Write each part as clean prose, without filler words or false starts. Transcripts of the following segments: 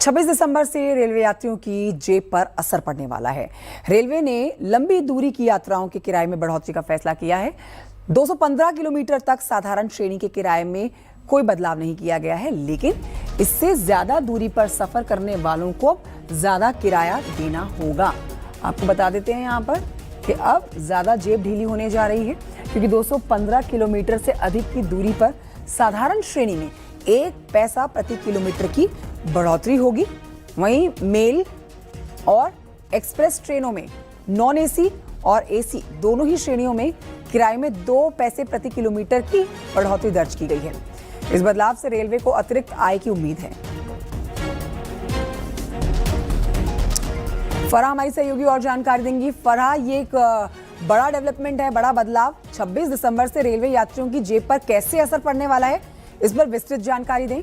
26 दिसंबर से रेलवे यात्रियों की जेब पर असर पड़ने वाला है। रेलवे ने लंबी दूरी की यात्राओं के किराए में बढ़ोतरी का फैसला किया है। 215 किलोमीटर तक साधारण श्रेणी के किराए में कोई बदलाव नहीं किया गया है, लेकिन इससे ज्यादा दूरी पर सफर करने वालों को ज्यादा किराया देना होगा। आपको बता देते हैं यहाँ पर कि अब ज्यादा जेब ढीली होने जा रही है, क्योंकि 215 किलोमीटर से अधिक की दूरी पर साधारण श्रेणी में 1 पैसा प्रति किलोमीटर की बढ़ोतरी होगी। वहीं मेल और एक्सप्रेस ट्रेनों में नॉन एसी और एसी दोनों ही श्रेणियों में किराए में 2 पैसे प्रति किलोमीटर की बढ़ोतरी दर्ज की गई है। इस बदलाव से रेलवे को अतिरिक्त आय की उम्मीद है। फरहा हमारी सहयोगी और जानकारी देंगी। फरहा, ये एक बड़ा डेवलपमेंट है, बड़ा बदलाव 26 दिसंबर से रेलवे यात्रियों की जेब पर कैसे असर पड़ने वाला है, इस पर विस्तृत जानकारी दें।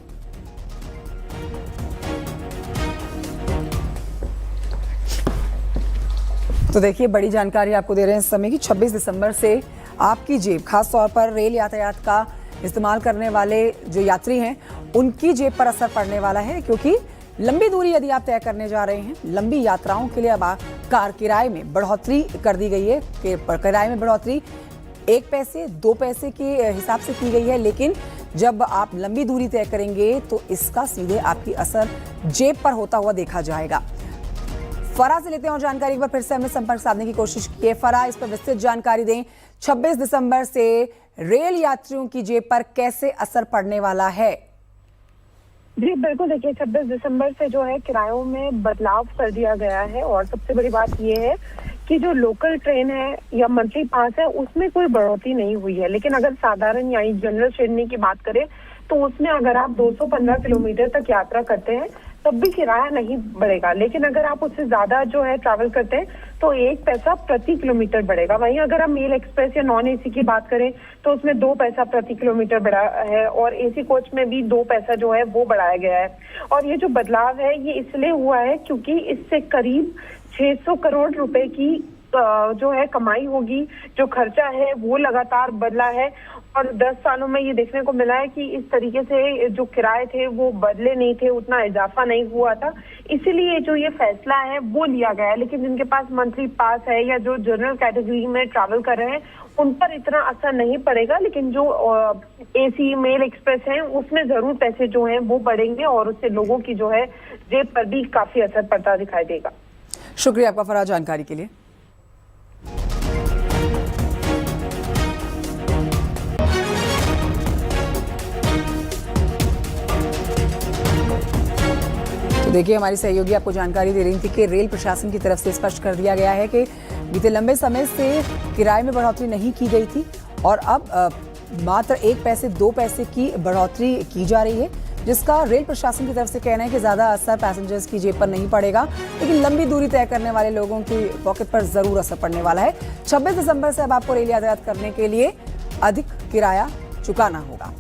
तो देखिए, बड़ी जानकारी आपको दे रहे हैं इस समय की 26 दिसंबर से आपकी जेब, खास तौर पर रेल यातायात का इस्तेमाल करने वाले जो यात्री हैं उनकी जेब पर असर पड़ने वाला है, क्योंकि लंबी दूरी यदि आप तय करने जा रहे हैं, लंबी यात्राओं के लिए अब कार किराए में बढ़ोतरी कर दी गई है। किराए में बढ़ोतरी 1 पैसे 2 पैसे के हिसाब से की गई है, लेकिन जब आप लंबी दूरी तय करेंगे तो इसका सीधे आपकी असर जेब पर होता हुआ देखा जाएगा। फरहा से लेते हैं और जानकारी, एक बार फिर से हमने संपर्क साधने की कोशिश की है। फरहा, इस पर विस्तृत जानकारी दें। 26 दिसंबर से रेल यात्रियों की जेब पर कैसे असर पड़ने वाला है? जी बिल्कुल, देखिए 26 दिसंबर से जो है किरायों में बदलाव कर दिया गया है, और सबसे बड़ी बात ये है कि जो लोकल ट्रेन है या मंथली पास है उसमें कोई बढ़ोतरी नहीं हुई है। लेकिन अगर साधारण यानी जनरल श्रेणी की बात करें तो उसमें अगर आप 215 किलोमीटर तक यात्रा करते हैं तब भी किराया नहीं बढ़ेगा, लेकिन अगर आप उससे ज्यादा जो है ट्रैवल करते हैं तो 1 पैसा प्रति किलोमीटर बढ़ेगा। वहीं अगर हम मेल एक्सप्रेस या नॉन एसी की बात करें तो उसमें 2 पैसा प्रति किलोमीटर बढ़ा है, और एसी कोच में भी 2 पैसा जो है वो बढ़ाया गया है। और ये जो बदलाव है ये इसलिए हुआ है क्योंकि इससे करीब 600 करोड़ रुपए की जो है कमाई होगी। जो खर्चा है वो लगातार बदला है, और 10 सालों में ये देखने को मिला है कि इस तरीके से जो किराए थे वो बदले नहीं थे, उतना इजाफा नहीं हुआ था। इसीलिए जो ये फैसला है वो लिया गया है। लेकिन जिनके पास मंथली पास है या जो जनरल कैटेगरी में ट्रैवल कर रहे हैं उन पर इतना असर नहीं पड़ेगा, लेकिन जो एसी मेल एक्सप्रेस है उसमें जरूर पैसे जो हैं वो बढ़ेंगे, और उससे लोगों की जो है जेब पर भी काफी असर पड़ता दिखाई देगा। शुक्रिया आपका फरहा जानकारी के लिए। तो देखिए, हमारी सहयोगी आपको जानकारी दे रही थी कि रेल प्रशासन की तरफ से स्पष्ट कर दिया गया है कि बीते लंबे समय से किराए में बढ़ोतरी नहीं की गई थी, और अब मात्र 1 पैसे 2 पैसे की बढ़ोतरी की जा रही है, जिसका रेल प्रशासन की तरफ से कहना है कि ज़्यादा असर पैसेंजर्स की जेब पर नहीं पड़ेगा, लेकिन लंबी दूरी तय करने वाले लोगों की पॉकेट पर ज़रूर असर पड़ने वाला है। 26 दिसंबर से अब आपको रेल यातायात करने के लिए अधिक किराया चुकाना होगा।